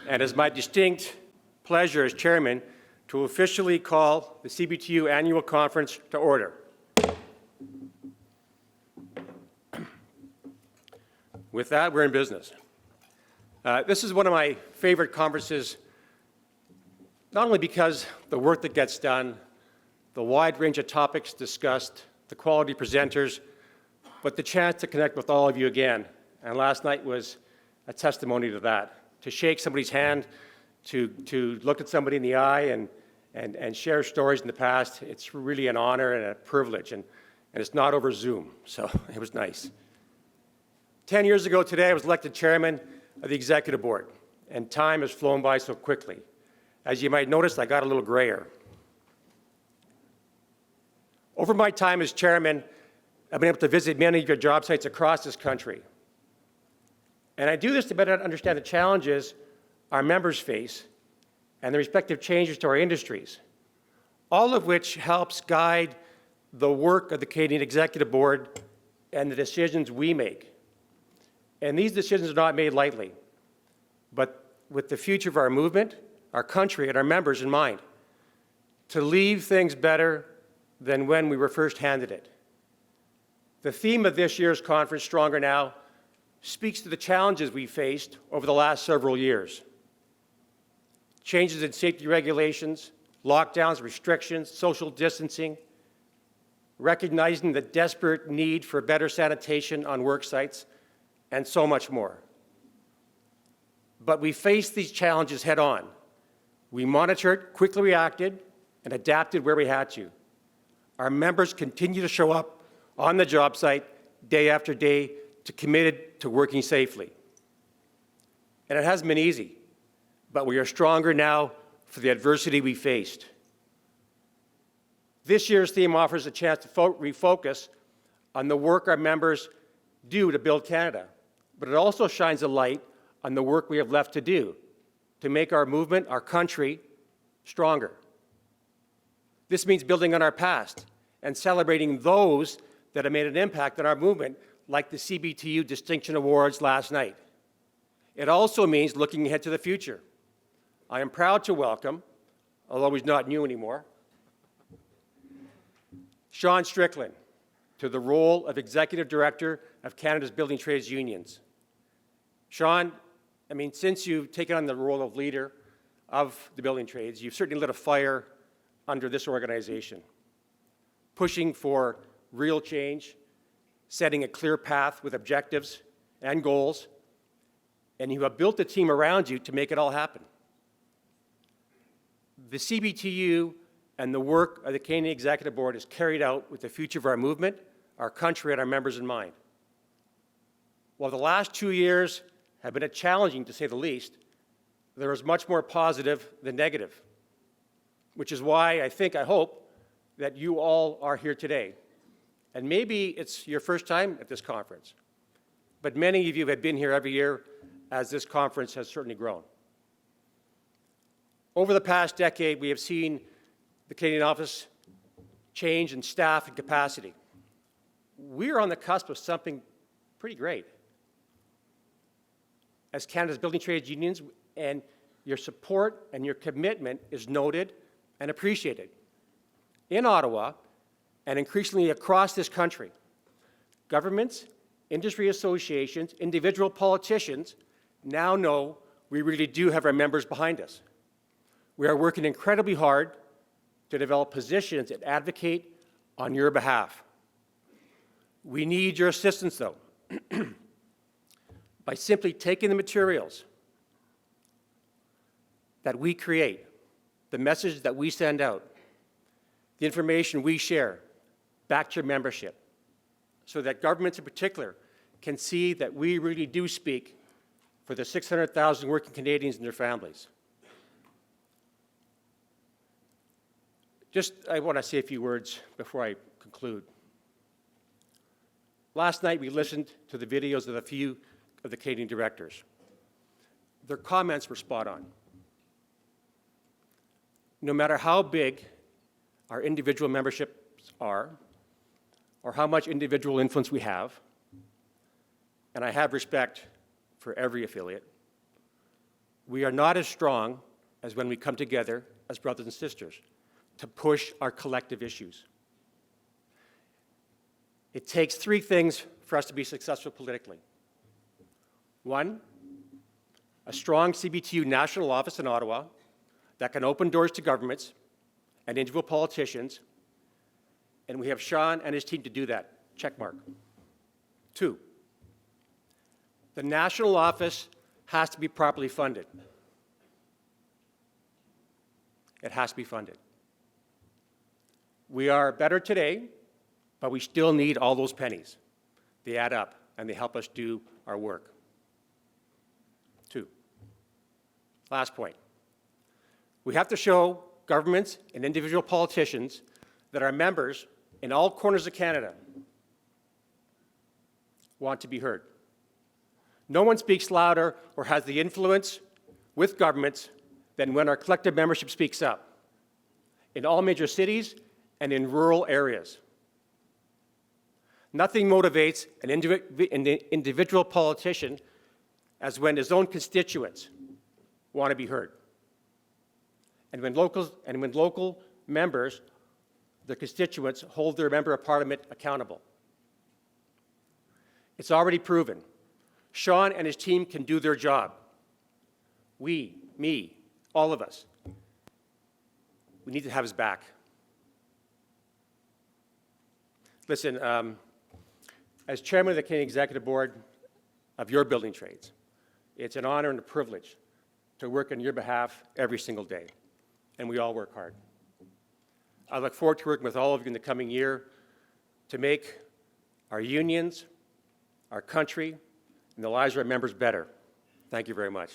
And it's my distinct pleasure as chairman to officially call the CBTU Annual Conference to order. With that, we're in business. This is one of my favorite conferences, not only because the work that gets done, the wide range of topics discussed, the quality presenters, but the chance to connect with all of you again. And last night was a testimony to that. To shake somebody's hand, to look at somebody in the eye and share stories in the past, it's really an honor and a privilege. And it's not over Zoom, so it was nice. 10 years ago today, I was elected chairman of the executive board, and time has flown by so quickly. As you might notice, I got a little grayer. Over my time as chairman, I've been able to visit many of your job sites across this country. And I do this to better understand the challenges our members face and the respective changes to our industries, all of which helps guide the work of the Canadian Executive Board and the decisions we make. And these decisions are not made lightly, but with the future of our movement, our country, and our members in mind, to leave things better than when we were first handed it. The theme of this year's conference, Stronger Now, speaks to the challenges we faced over the last several years. Changes in safety regulations, lockdowns, restrictions, social distancing, recognizing the desperate need for better sanitation on work sites, and so much more. But we faced these challenges head on. We monitored, quickly reacted, and adapted where we had to. Our members continue to show up on the job site day after day, committed to working safely. And it hasn't been easy, but we are stronger now for the adversity we faced. This year's theme offers a chance to refocus on the work our members do to build Canada, but it also shines a light on the work we have left to do to make our movement, our country, stronger. This means building on our past and celebrating those that have made an impact on our movement, like the CBTU Distinction Awards last night. It also means looking ahead to the future. I am proud to welcome, although he's not new anymore, Sean Strickland to the role of Executive Director of Canada's Building Trades Unions. Sean, since you've taken on the role of leader of the building trades, you've certainly lit a fire under this organization, pushing for real change, setting a clear path with objectives and goals, and you have built a team around you to make it all happen. The CBTU and the work of the Canadian Executive Board is carried out with the future of our movement, our country, and our members in mind. While the last 2 years have been challenging, to say the least, there is much more positive than negative, which is why I hope that you all are here today. And maybe it's your first time at this conference, but many of you have been here every year as this conference has certainly grown. Over the past decade, we have seen the Canadian office change in staff and capacity. We are on the cusp of something pretty great. As Canada's building trades unions, and your support and your commitment is noted and appreciated. In Ottawa, and increasingly across this country, governments, industry associations, individual politicians now know we really do have our members behind us. We are working incredibly hard to develop positions that advocate on your behalf. We need your assistance, though, by simply taking the materials that we create, the message that we send out, the information we share, back to your membership, so that governments in particular can see that we really do speak for the 600,000 working Canadians and their families. I want to say a few words before I conclude. Last night we listened to the videos of a few of the Canadian directors. Their comments were spot on. No matter how big our individual memberships are, or how much individual influence we have, and I have respect for every affiliate, We are not as strong as when we come together as brothers and sisters to push our collective issues. It takes three things for us to be successful politically. One, a strong CBTU national office in Ottawa that can open doors to governments and individual politicians, and we have Sean and his team to do that. Check mark. Two, the national office has to be properly funded. It has to be funded. We are better today, but we still need all those pennies. They add up, and they help us do our work. Two, last point. We have to show governments and individual politicians that our members in all corners of Canada want to be heard. No one speaks louder or has the influence with governments than when our collective membership speaks up, in all major cities and in rural areas. Nothing motivates an individual politician as when his own constituents want to be heard. And when local members, the constituents, hold their member of parliament accountable. It's already proven. Sean and his team can do their job. We, me, all of us, we need to have his back. Listen, as chairman of the Canadian Executive Board of your building trades, it's an honor and a privilege to work on your behalf every single day, and we all work hard. I look forward to working with all of you in the coming year to make our unions, our country, and the lives of our members better. Thank you very much.